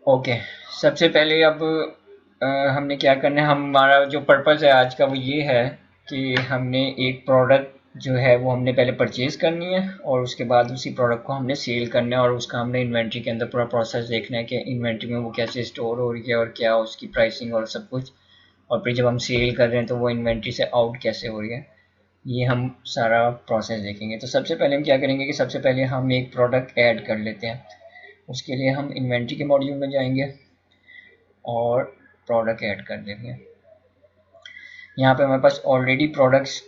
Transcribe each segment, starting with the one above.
Okay. सबसे पहले अब हमने क्या करना है, हमारा जो पर्पस है आज का वो ये है कि हमने एक प्रोडक्ट जो है वो हमने पहले परचेज करनी है और उसके बाद उसी प्रोडक्ट को हमने सेल करना है और उसका हमने इन्वेंट्री के अंदर पूरा प्रोसेस देखना है कि इन्वेंट्री में वो कैसे स्टोर हो रही है और क्या उसकी प्राइसिंग और सब कुछ, और फिर जब हम सेल कर रहे हैं तो वो इन्वेंट्री से आउट कैसे हो रही है, ये हम सारा प्रोसेस देखेंगे। तो सबसे पहले हम क्या करेंगे कि सबसे पहले हम एक प्रोडक्ट ऐड कर लेते हैं। उसके लिए हम इन्वेंट्री के मॉड्यूल में जाएंगे और प्रोडक्ट ऐड कर देंगे। यहाँ पे हमारे पास ऑलरेडी प्रोडक्ट्स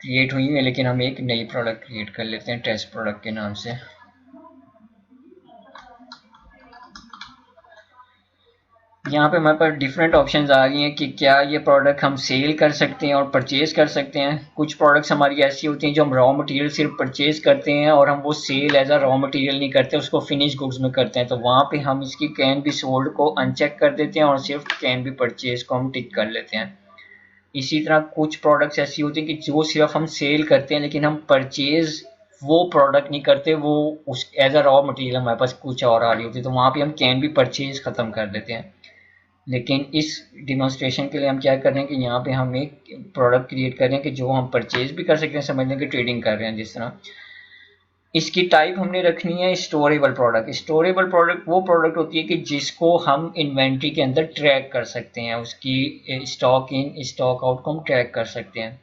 क्रिएट हुई है, लेकिन हम एक नई प्रोडक्ट क्रिएट कर लेते हैं टेस्ट प्रोडक्ट के नाम से। यहाँ पे हमारे पास डिफरेंट ऑप्शंस आ गई हैं कि क्या ये प्रोडक्ट हम सेल कर सकते हैं और परचेज कर सकते हैं। कुछ प्रोडक्ट्स हमारी ऐसी होती हैं जो हम रॉ मटेरियल सिर्फ परचेज करते हैं और हम वो sale as a raw material नहीं करते, उसको फिनिश गुड्स में करते हैं। तो वहाँ पे हम इसकी कैन बी सोल्ड को अनचेक कर देते हैं और सिर्फ कैन बी परचेज को हम टिक कर लेते हैं। इसी तरह कुछ प्रोडक्ट्स ऐसी होती हैं कि जो सिर्फ हम सेल करते हैं लेकिन हम परचेज वो प्रोडक्ट नहीं करते, वो उस एज अ रॉ मटेरियल हमारे पास कुछ और आ रही होती है, तो वहाँ पे हम कैन बी परचेज खत्म कर देते हैं। लेकिन इस डिमॉन्स्ट्रेशन के लिए हम क्या कर रहे हैं कि यहाँ पे हम एक प्रोडक्ट क्रिएट कर रहे हैं कि जो हम परचेज भी कर सकते हैं, समझ लें कि ट्रेडिंग कर रहे हैं जिस तरह। इसकी टाइप हमने रखनी है स्टोरेबल प्रोडक्ट। स्टोरेबल प्रोडक्ट वो प्रोडक्ट होती है कि जिसको हम इन्वेंट्री के अंदर ट्रैक कर सकते हैं, उसकी स्टॉक इन स्टॉक आउट को हम ट्रैक कर सकते हैं।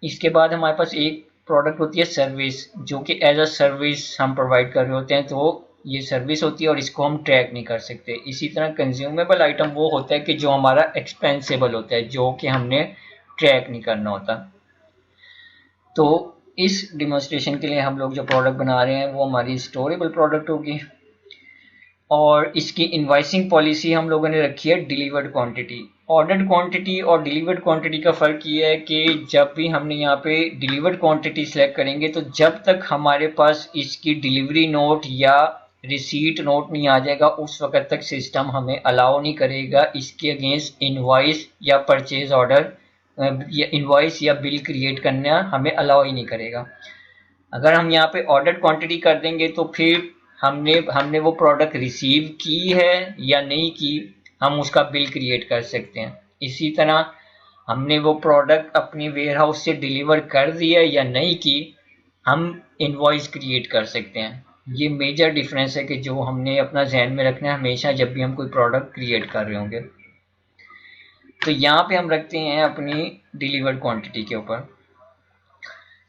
इसके बाद हमारे पास एक प्रोडक्ट होती है सर्विस, जो कि एज अ सर्विस हम प्रोवाइड कर रहे होते हैं, तो ये सर्विस होती है और इसको हम ट्रैक नहीं कर सकते। इसी तरह कंज्यूमेबल आइटम वो होता है कि जो हमारा एक्सपेंसिबल होता है, जो कि हमने ट्रैक नहीं करना होता। तो इस डिमॉन्स्ट्रेशन के लिए हम लोग जो प्रोडक्ट बना रहे हैं वो हमारी स्टोरेबल प्रोडक्ट होगी। और इसकी इनवाइसिंग पॉलिसी हम लोगों ने रखी है डिलीवर्ड क्वांटिटी। ऑर्डर्ड क्वांटिटी और डिलीवर्ड क्वांटिटी का फर्क ये है कि जब भी हमने यहाँ पे डिलीवर्ड क्वांटिटी सेलेक्ट करेंगे तो जब तक हमारे पास इसकी डिलीवरी नोट या रिसीट नोट नहीं आ जाएगा उस वक्त तक सिस्टम हमें अलाउ नहीं करेगा इसके अगेंस्ट इनवॉइस या परचेज ऑर्डर या इनवॉइस या बिल क्रिएट करना हमें अलाउ ही नहीं करेगा। अगर हम यहाँ पे ऑर्डर क्वांटिटी कर देंगे तो फिर हमने हमने वो प्रोडक्ट रिसीव की है या नहीं की, हम उसका बिल क्रिएट कर सकते हैं। इसी तरह हमने वो प्रोडक्ट अपनी वेयर हाउस से डिलीवर कर दिया या नहीं की, हम इनवॉइस क्रिएट कर सकते हैं। ये मेजर डिफरेंस है कि जो हमने अपना जहन में रखना है हमेशा जब भी हम कोई प्रोडक्ट क्रिएट कर रहे होंगे। तो यहाँ पे हम रखते हैं अपनी डिलीवर्ड क्वांटिटी के ऊपर।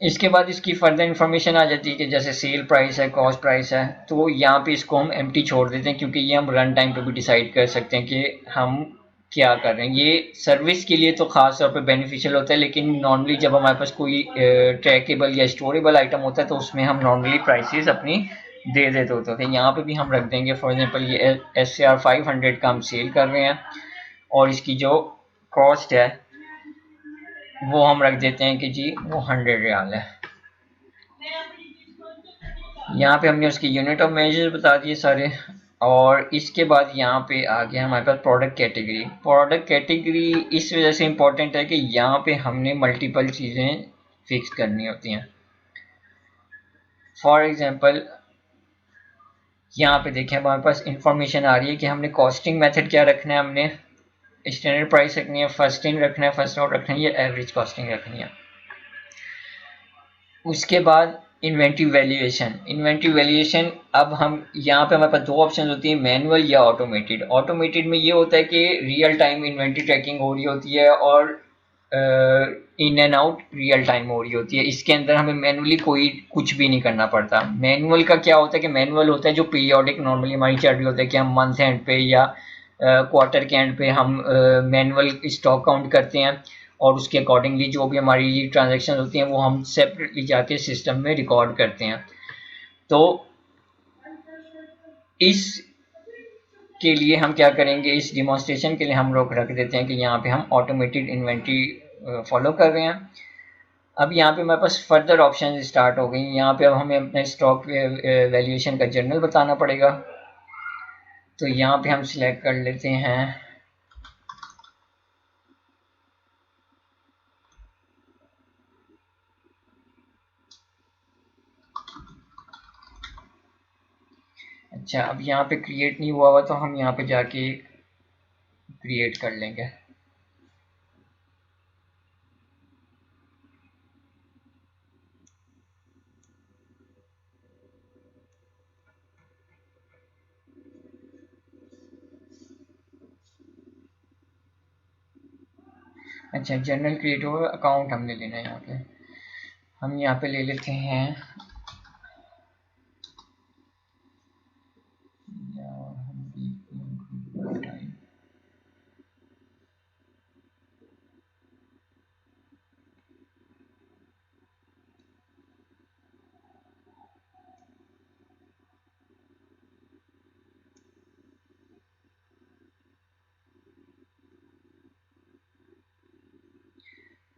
इसके बाद इसकी फर्दर इन्फॉर्मेशन आ जाती है कि जैसे सेल प्राइस है, कॉस्ट प्राइस है, तो यहाँ पे इसको हम एम्प्टी छोड़ देते हैं क्योंकि ये हम रन टाइम पे भी डिसाइड कर सकते हैं कि हम क्या कर रहे हैं। ये सर्विस के लिए तो खास तौर पे बेनिफिशियल होता है, लेकिन नॉर्मली जब हमारे पास कोई ट्रैकेबल या स्टोरेबल आइटम होता है तो उसमें हम नॉर्मली प्राइसेस अपनी दे देते होते थे। यहाँ पे भी हम रख देंगे फॉर एग्जाम्पल ये SAR 500 का हम सेल कर रहे हैं और इसकी जो कॉस्ट है वो हम रख देते हैं कि जी वो 100 रियाल है। यहाँ पे हमने उसकी यूनिट ऑफ मेजर बता दिए सारे। और इसके बाद यहाँ पे आ गया हमारे पास प्रोडक्ट कैटेगरी। प्रोडक्ट कैटेगरी इस वजह से इम्पोर्टेंट है कि यहाँ पे हमने मल्टीपल चीज़ें फिक्स करनी होती हैं। फॉर एग्जांपल यहाँ पे देखें हमारे पास इंफॉर्मेशन आ रही है कि हमने कॉस्टिंग मेथड क्या रखना है, हमने स्टैंडर्ड प्राइस रखनी है, फर्स्ट इन रखना है, फर्स्ट आउट रखना है, या एवरेज कॉस्टिंग रखनी है। उसके बाद इन्वेंट्री वैल्यूएशन। इन्वेंट्री वैल्यूएशन अब हम यहाँ पे हमारे पास दो ऑप्शन होती है, मैनुअल या ऑटोमेटेड। ऑटोमेटेड में ये होता है कि रियल टाइम इन्वेंट्री ट्रैकिंग हो रही होती है और in and out real time हो रही होती है। इसके अंदर हमें मैनुअली कोई कुछ भी नहीं करना पड़ता। मैनुअल का क्या होता है कि मैनुअल होता है जो पीरियोडिक नॉर्मली हमारी चल रही होता है कि हम मंथ एंड पे या क्वार्टर के एंड पे हम मैनुअल स्टॉक काउंट करते हैं और उसके अकॉर्डिंगली जो भी हमारी ट्रांजैक्शन होती हैं वो हम सेपरेटली जाके सिस्टम में रिकॉर्ड करते हैं। तो इस के लिए हम क्या करेंगे, इस डिमॉन्स्ट्रेशन के लिए हम लोग रख देते हैं कि यहाँ पे हम ऑटोमेटेड इन्वेंट्री फॉलो कर रहे हैं। अब यहाँ पे हमारे पास फर्दर ऑप्शन स्टार्ट हो गई। यहाँ पे अब हमें अपने स्टॉक वैल्यूएशन का जर्नल बताना पड़ेगा। तो यहाँ पे हम सिलेक्ट कर लेते हैं अच्छा, अब यहाँ पे क्रिएट नहीं हुआ हुआ तो हम यहाँ पे जाके क्रिएट कर लेंगे। अच्छा, जनरल क्रिएट हुआ, अकाउंट हमने लेना है यहाँ पे। हम यहाँ पे ले लेते हैं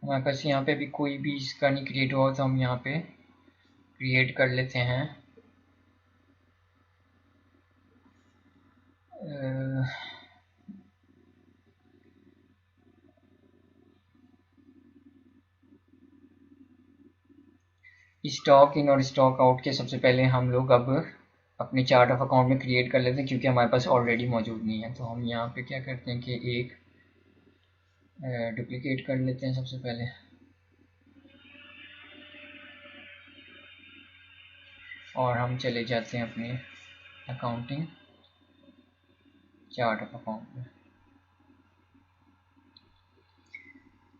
हमारे पास यहाँ पे भी कोई भी इसका नहीं क्रिएट हुआ तो हम यहाँ पे क्रिएट कर लेते हैं। स्टॉक इन और स्टॉक आउट के सबसे पहले हम लोग अब अपने चार्ट ऑफ अकाउंट में क्रिएट कर लेते हैं, क्योंकि हमारे पास ऑलरेडी मौजूद नहीं है। तो हम यहाँ पे क्या करते हैं कि एक डुप्लीकेट कर लेते हैं सबसे पहले, और हम चले जाते हैं अपने अकाउंटिंग चार्ट ऑफ अकाउंट में।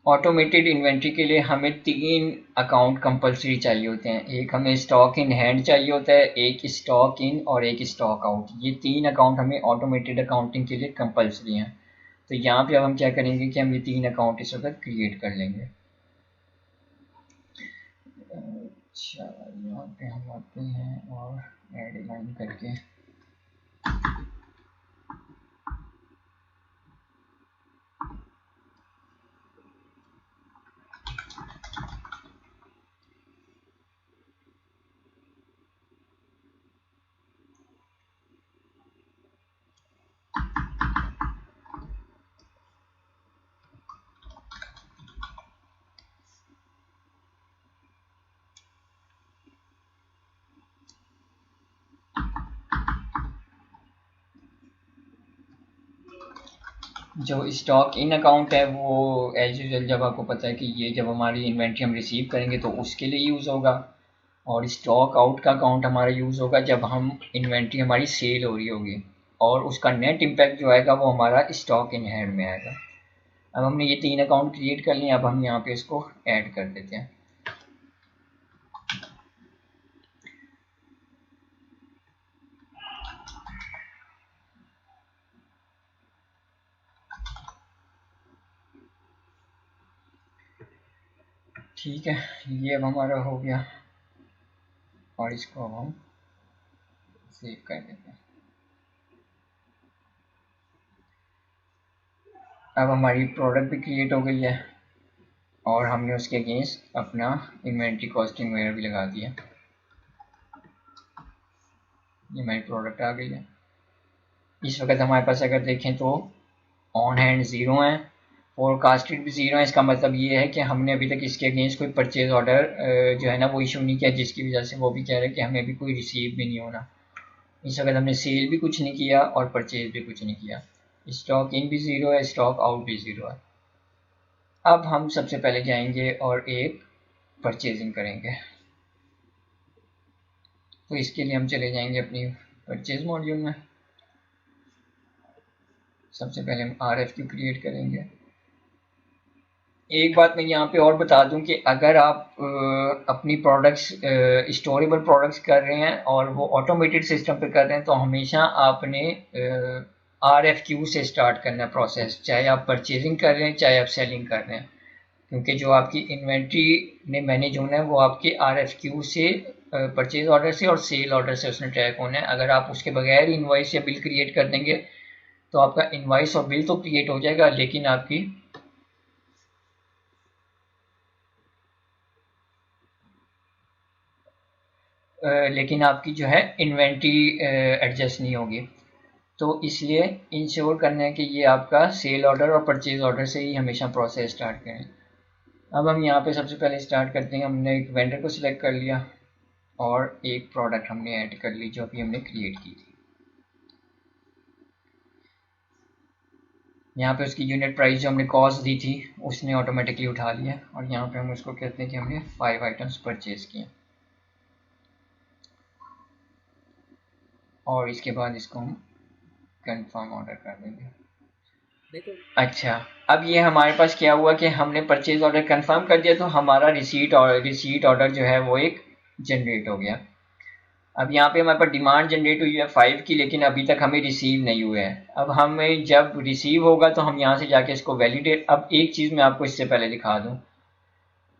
ऑटोमेटेड इन्वेंट्री के लिए हमें 3 अकाउंट कंपलसरी चाहिए होते हैं। एक हमें स्टॉक इन हैंड चाहिए होता है, एक स्टॉक इन और एक स्टॉक आउट। ये 3 अकाउंट हमें ऑटोमेटेड अकाउंटिंग के लिए कंपलसरी हैं। तो यहाँ पे अब हम क्या करेंगे कि हम ये 3 अकाउंट इस वक्त क्रिएट कर लेंगे। अच्छा, यहाँ पे हम आते हैं और एड लाइन करके जो स्टॉक इन अकाउंट है वो एज यूजल, जब आपको पता है कि ये जब हमारी इन्वेंट्री हम रिसीव करेंगे तो उसके लिए यूज़ होगा। और स्टॉक आउट का अकाउंट हमारा यूज़ होगा जब हम इन्वेंट्री हमारी सेल हो रही होगी, और उसका नेट इम्पैक्ट जो आएगा वो हमारा स्टॉक इन हैंड में आएगा। अब हमने ये 3 अकाउंट क्रिएट कर लिए, अब हम यहाँ पे इसको ऐड कर देते हैं। ठीक है, ये अब हमारा हो गया, और इसको अब हम सेव कर देते हैं। अब हमारी प्रोडक्ट भी क्रिएट हो गई है, और हमने उसके अगेंस्ट अपना इन्वेंट्री कॉस्टिंग वगैरह भी लगा दिया। ये हमारी प्रोडक्ट आ गई है। इस वक्त हमारे पास अगर देखें तो ऑन हैंड 0 है, फोरकास्टेड भी 0 है। इसका मतलब ये है कि हमने अभी तक इसके अगेंस्ट कोई परचेज ऑर्डर जो है ना वो इशू नहीं किया, जिसकी वजह से वो भी कह रहे हैं कि हमें भी कोई रिसीव भी नहीं होना। इस वक्त हमने सेल भी कुछ नहीं किया और परचेज भी कुछ नहीं किया। स्टॉक इन भी 0 है, स्टॉक आउट भी 0 है। अब हम सबसे पहले जाएंगे और एक परचेजिंग करेंगे। तो इसके लिए हम चले जाएंगे अपनी परचेज मॉड्यूल में। सबसे पहले हम RFQ क्रिएट करेंगे। एक बात मैं यहाँ पे और बता दूं कि अगर आप अपनी प्रोडक्ट्स स्टोरेबल प्रोडक्ट्स कर रहे हैं और वो ऑटोमेटेड सिस्टम पे कर रहे हैं, तो हमेशा आपने RFQ से स्टार्ट करना प्रोसेस, चाहे आप परचेजिंग कर रहे हैं चाहे आप सेलिंग कर रहे हैं, क्योंकि जो आपकी इन्वेंट्री ने मैनेज होना है वो आपके RFQ से, परचेज ऑर्डर से और सेल ऑर्डर से उसने ट्रैक होना है। अगर आप उसके बगैर इनवॉइस या बिल क्रिएट कर देंगे तो आपका इनवॉइस और बिल तो क्रिएट हो जाएगा, लेकिन आपकी जो है इन्वेंट्री एडजस्ट नहीं होगी। तो इसलिए इंश्योर करना है कि ये आपका सेल ऑर्डर और परचेज ऑर्डर से ही हमेशा प्रोसेस स्टार्ट करें। अब हम यहाँ पे सबसे पहले स्टार्ट करते हैं। हमने एक वेंडर को सिलेक्ट कर लिया और एक प्रोडक्ट हमने ऐड कर ली जो अभी हमने क्रिएट की थी। यहाँ पे उसकी यूनिट प्राइस जो हमने कॉस्ट दी थी उसने ऑटोमेटिकली उठा लिया, और यहाँ पे हम उसको कहते हैं कि हमने 5 आइटम्स परचेज किए, और इसके बाद इसको हम कंफर्म ऑर्डर कर देंगे। अच्छा, अब ये हमारे पास क्या हुआ कि हमने परचेज ऑर्डर कंफर्म कर दिया, तो हमारा रिसीट ऑर्डर जो है वो एक जनरेट हो गया। अब यहाँ पे हमारे पास डिमांड जनरेट हुई है 5 की, लेकिन अभी तक हमें रिसीव नहीं हुए हैं। अब हमें जब रिसीव होगा तो हम यहाँ से जाके इसको वैलिडेट। अब एक चीज़ मैं आपको इससे पहले दिखा दूँ,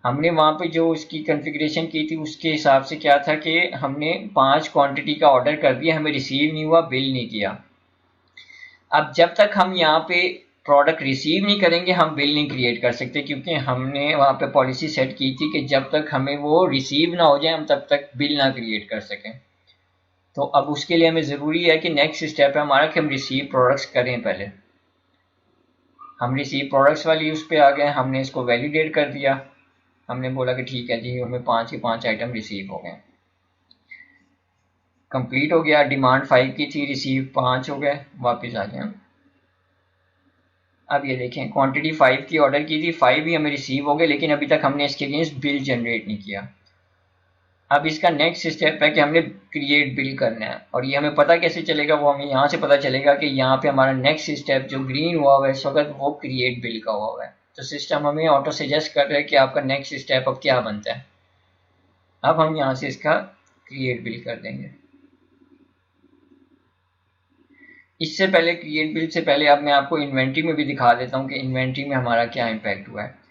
हमने वहाँ पे जो उसकी कॉन्फ़िगरेशन की थी उसके हिसाब से क्या था कि हमने 5 क्वांटिटी का ऑर्डर कर दिया, हमें रिसीव नहीं हुआ, बिल नहीं किया। अब जब तक हम यहाँ पे प्रोडक्ट रिसीव नहीं करेंगे हम बिल नहीं क्रिएट कर सकते, क्योंकि हमने वहाँ पे पॉलिसी सेट की थी कि जब तक हमें वो रिसीव ना हो जाए हम तब तक बिल ना क्रिएट कर सकें। तो अब उसके लिए हमें ज़रूरी है कि नेक्स्ट स्टेप है हमारा कि हम रिसीव प्रोडक्ट्स करें। पहले हम रिसीव प्रोडक्ट्स वाली उस पर आ गए, हमने इसको वैलिडेट कर दिया, हमने बोला कि ठीक है जी हमें 5 के 5 आइटम रिसीव हो गए, कंप्लीट हो गया। डिमांड 5 की थी, रिसीव 5 हो गए, वापस आ गए। अब ये देखें क्वांटिटी 5 की ऑर्डर की थी, 5 ही हमें रिसीव हो गए, लेकिन अभी तक हमने इसके अगेंस्ट बिल जनरेट नहीं किया। अब इसका नेक्स्ट स्टेप है कि हमने क्रिएट बिल करना है, और ये हमें पता कैसे चलेगा, वो हमें यहाँ से पता चलेगा कि यहाँ पे हमारा नेक्स्ट स्टेप जो ग्रीन हुआ हुआ है इस वक्त वो क्रिएट बिल का हुआ है। तो सिस्टम हमें ऑटो सजेस्ट कर रहा है कि आपका नेक्स्ट स्टेप अब क्या बनता है। अब हम यहाँ से इसका क्रिएट बिल कर देंगे। इससे पहले क्रिएट बिल से पहले अब मैं आपको इन्वेंट्री में भी दिखा देता हूँ कि इन्वेंट्री में हमारा क्या इम्पैक्ट हुआ है।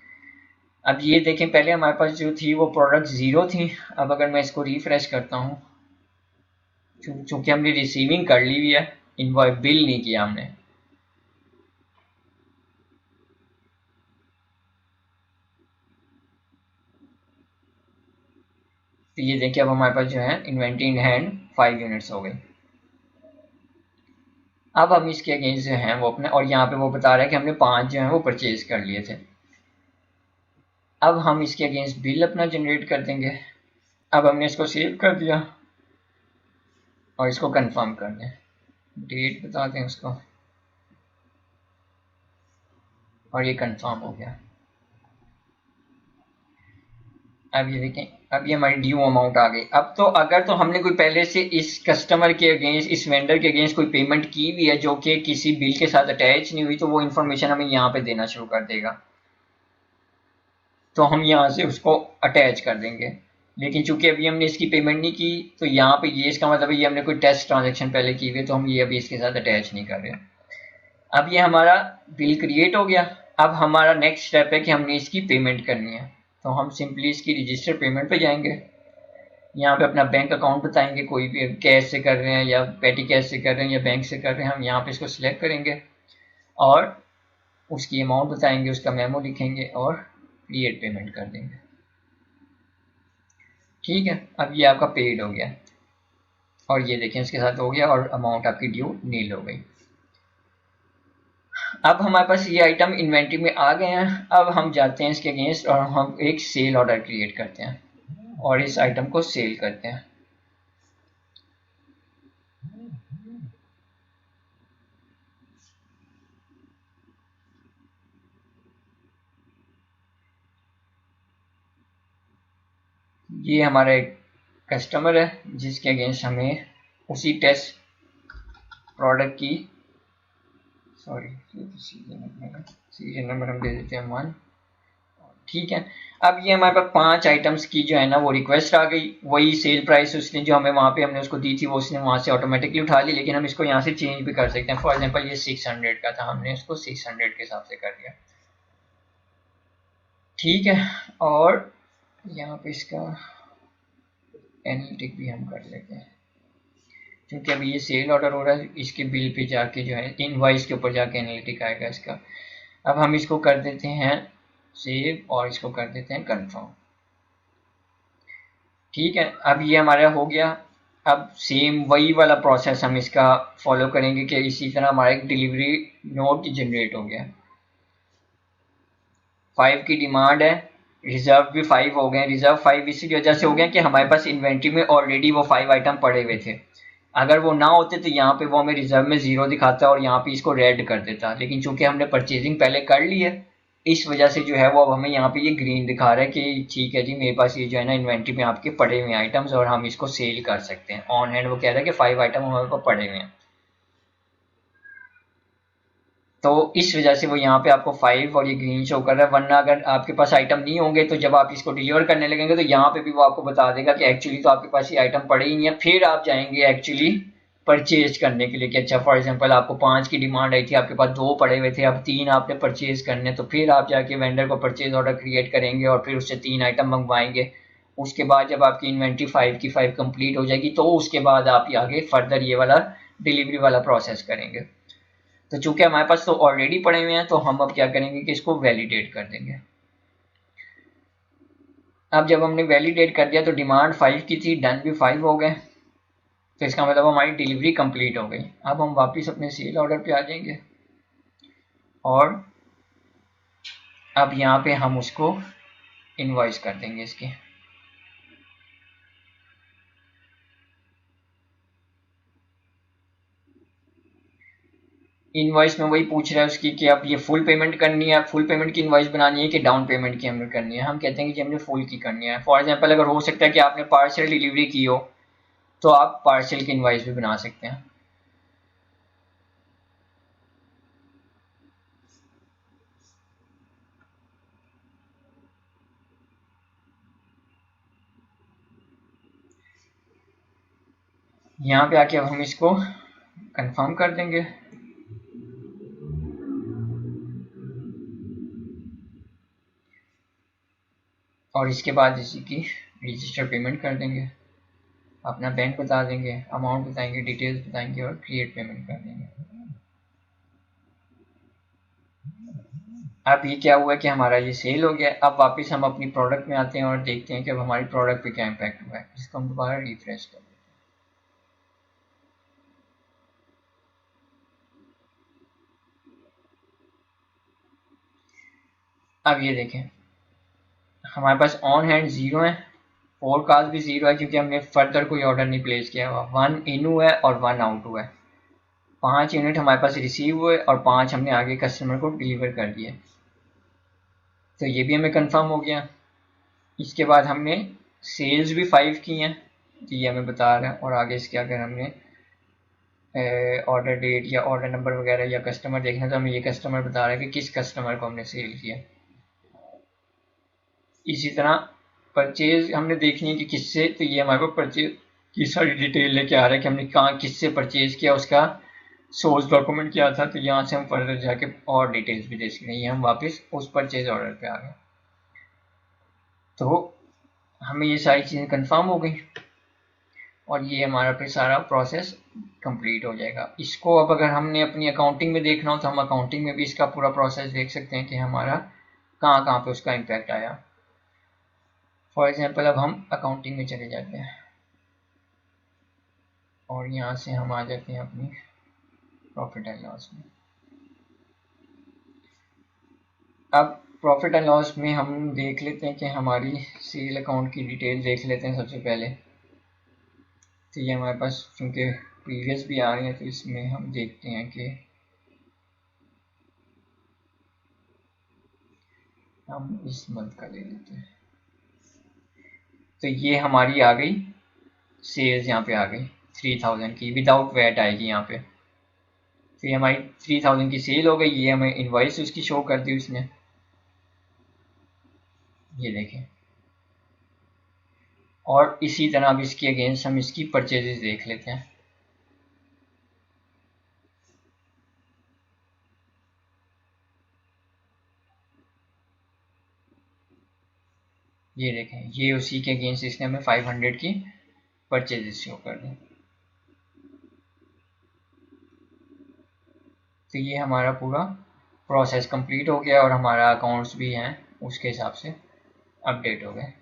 अब ये देखें पहले हमारे पास जो थी वो प्रोडक्ट 0 थी। अब अगर मैं इसको रिफ्रेश करता हूँ, चूंकि हमने रिसीविंग कर ली हुई है, इनवॉइस बिल नहीं किया हमने, तो ये देखिए अब हमारे पास जो है इन्वेंट्री इन हैंड 5 यूनिट्स हो गई। अब हम इसके अगेंस्ट जो है वो अपने, और यहाँ पे वो बता रहा है कि हमने 5 जो है वो परचेज कर लिए थे। अब हम इसके अगेंस्ट बिल अपना जनरेट कर देंगे। अब हमने इसको सेव कर दिया और इसको कंफर्म कर दें, डेट बता दें उसको, और ये कंफर्म हो गया। अब ये देखें अब ये हमारी ड्यू अमाउंट आ गई। अब तो अगर तो हमने कोई पहले से इस कस्टमर के अगेंस्ट, इस वेंडर के अगेंस्ट कोई पेमेंट की हुई है जो कि किसी बिल के साथ अटैच नहीं हुई, तो वो इन्फॉर्मेशन हमें यहाँ पे देना शुरू कर देगा, तो हम यहाँ से उसको अटैच कर देंगे। लेकिन चूंकि अभी हमने इसकी पेमेंट नहीं की, तो यहाँ पे ये इसका मतलब है ये हमने कोई टेस्ट ट्रांजेक्शन पहले की हुई, तो हम ये अभी इसके साथ अटैच नहीं कर रहे। अब ये हमारा बिल क्रिएट हो गया। अब हमारा नेक्स्ट स्टेप है कि हमने इसकी पेमेंट करनी है, तो हम सिंपली इसकी रजिस्टर पेमेंट पे जाएंगे। यहाँ पे अपना बैंक अकाउंट बताएंगे, कोई भी कैश से कर रहे हैं या पेटी कैश से कर रहे हैं या बैंक से कर रहे हैं, हम यहाँ पे इसको सिलेक्ट करेंगे और उसकी अमाउंट बताएंगे, उसका मेमो लिखेंगे और क्रिएट पेमेंट कर देंगे। ठीक है, अब ये आपका पेड हो गया, और ये देखें इसके साथ हो गया और अमाउंट आपकी ड्यू नील हो गई। अब हमारे पास ये आइटम इन्वेंट्री में आ गए हैं। अब हम जाते हैं इसके अगेंस्ट और हम एक सेल ऑर्डर क्रिएट करते हैं और इस आइटम को सेल करते हैं। ये हमारा एक कस्टमर है जिसके अगेंस्ट हमें उसी टेस्ट प्रोडक्ट की सीरियल नंबर हम दे देते हैं 1। ठीक है, अब ये हमारे पास 5 आइटम्स की जो है ना वो रिक्वेस्ट आ गई। वही सेल प्राइस उसने जो हमें वहाँ पे हमने उसको दी थी वो उसने वहाँ से ऑटोमेटिकली उठा ली, लेकिन हम इसको यहाँ से चेंज भी कर सकते हैं। फॉर एग्जांपल ये 600 का था, हमने इसको 600 के हिसाब से कर दिया। ठीक है, और यहाँ पे इसका एनालिटिक भी हम कर लेते हैं, क्योंकि अभी ये सेल ऑर्डर हो रहा है, इसके बिल पे जाके जो है इनवॉइस के ऊपर जाके एनालिटिक आएगा इसका। अब हम इसको कर देते हैं सेव और इसको कर देते हैं कंफर्म। ठीक है, अब ये हमारा हो गया। अब सेम वही वाला प्रोसेस हम इसका फॉलो करेंगे कि इसी तरह हमारा एक डिलीवरी नोट जनरेट हो गया। 5 की डिमांड है, रिजर्व भी 5 हो गए। रिजर्व 5 इसी वजह से हो गया कि हमारे पास इन्वेंट्री में ऑलरेडी वो 5 आइटम पड़े हुए थे। अगर वो ना होते तो यहाँ पे वो हमें रिजर्व में 0 दिखाता और यहाँ पे इसको रेड कर देता, लेकिन चूंकि हमने परचेजिंग पहले कर ली है इस वजह से जो है वो अब हमें यहाँ पे ये ग्रीन दिखा रहा है कि ठीक है जी मेरे पास ये जो है ना इन्वेंट्री में आपके पड़े हुए आइटम्स और हम इसको सेल कर सकते हैं ऑन हैंड। वो कह रहा है कि 5 आइटम हमारे पास पड़े हुए हैं, तो इस वजह से वो यहाँ पे आपको 5 और ये ग्रीन शो कर रहा है। वरना अगर आपके पास आइटम नहीं होंगे तो जब आप इसको डिलीवर करने लगेंगे तो यहाँ पे भी वो आपको बता देगा कि एक्चुअली तो आपके पास ये आइटम पड़े ही नहीं है। फिर आप जाएंगे एक्चुअली परचेज करने के लिए कि अच्छा फॉर एग्जांपल आपको 5 की डिमांड आई थी, आपके पास 2 पड़े हुए थे, अब 3 आपने परचेज करने, तो फिर आप जाके वेंडर को परचेज ऑर्डर क्रिएट करेंगे और फिर उससे 3 आइटम मंगवाएंगे। उसके बाद जब आपकी इन्वेंट्री 5 की 5 कंप्लीट हो जाएगी तो उसके बाद आप आगे फर्दर ये वाला डिलीवरी वाला प्रोसेस करेंगे। तो चूंकि हमारे पास तो ऑलरेडी पड़े हुए हैं तो हम अब क्या करेंगे कि इसको वैलिडेट कर देंगे। अब जब हमने वैलिडेट कर दिया तो डिमांड 5 की थी, डन भी 5 हो गए, तो इसका मतलब हमारी डिलीवरी कंप्लीट हो गई। अब हम वापस अपने सेल ऑर्डर पे आ जाएंगे और अब यहाँ पे हम उसको इनवॉइस कर देंगे इसकी। इनवॉइस में वही पूछ रहा है उसकी कि आप ये फुल पेमेंट करनी है, फुल पेमेंट की इनवॉइस बनानी है कि डाउन पेमेंट की हमें करनी है। हम कहते हैं कि हमने फुल की करनी है। फॉर एग्जांपल अगर हो सकता है कि आपने पार्सल डिलीवरी की हो तो आप पार्सल की इनवॉइस भी बना सकते हैं। यहाँ पे आके अब हम इसको कंफर्म कर देंगे और इसके बाद इसी की रजिस्टर पेमेंट कर देंगे, अपना बैंक बता देंगे, अमाउंट बताएंगे, डिटेल्स बताएंगे और क्रिएट पेमेंट कर देंगे। अब ये क्या हुआ कि हमारा ये सेल हो गया। अब वापस हम अपनी प्रोडक्ट में आते हैं और देखते हैं कि अब हमारी प्रोडक्ट पे क्या इम्पैक्ट हुआ है, जिसको हम दोबारा रिफ्रेश कर दें। अब ये देखें हमारे पास ऑन हैंड 0 है, फोरकास्ट भी 0 है क्योंकि हमने फर्दर कोई ऑर्डर नहीं प्लेस किया हुआ। 1 इन हुआ है और 1 आउट हुआ है। 5 यूनिट हमारे पास रिसीव हुए और 5 हमने आगे कस्टमर को डिलीवर कर दिए, तो ये भी हमें कंफर्म हो गया। इसके बाद हमने सेल्स भी 5 की हैं, तो ये हमें बता रहा है। और आगे इसके अगर हमने ऑर्डर डेट या ऑर्डर नंबर वगैरह या कस्टमर देखना तो हमें ये कस्टमर बता रहा है कि किस कस्टमर को हमने सेल किया। इसी तरह परचेज हमने देखनी है कि किससे, तो ये हमारे को परचेज की सारी डिटेल लेके आ रहा है कि हमने कहाँ किससे परचेज किया, उसका सोर्स डॉक्यूमेंट क्या था। तो यहाँ से हम फर्दर जाके और डिटेल्स भी देख सकते हैं। ये हम वापस उस परचेज ऑर्डर पे आ गए, तो हमें ये सारी चीज़ें कंफर्म हो गई और ये हमारा फिर सारा प्रोसेस कंप्लीट हो जाएगा। इसको अब अगर हमने अपनी अकाउंटिंग में देखना हो तो हम अकाउंटिंग में भी इसका पूरा प्रोसेस देख सकते हैं कि हमारा कहाँ कहाँ पे उसका इम्पैक्ट आया। फॉर एग्जांपल अब हम अकाउंटिंग में चले जाते हैं और यहाँ से हम आ जाते हैं अपनी प्रॉफिट एंड लॉस में। अब प्रॉफिट एंड लॉस में हम देख लेते हैं कि हमारी सेल अकाउंट की डिटेल देख लेते हैं सबसे पहले। तो ये हमारे पास क्योंकि प्रीवियस भी आ रही है तो इसमें हम देखते हैं कि हम इस मंथ का ले लेते हैं। तो ये हमारी आ गई सेल्स, यहाँ पे आ गई 3000 की, विदाउट वैट आएगी यहाँ पे। तो ये हमारी 3000 की सेल हो गई। ये हमें इनवॉइस उसकी शो कर दी उसने, ये देखें। और इसी तरह अब इसके अगेंस्ट हम इसकी परचेजेस देख लेते हैं। ये देखें ये उसी के अगेंस्ट इसने हमें 500 की परचेजेस शो कर दी। तो ये हमारा पूरा प्रोसेस कंप्लीट हो गया और हमारा अकाउंट्स भी हैं उसके हिसाब से अपडेट हो गए।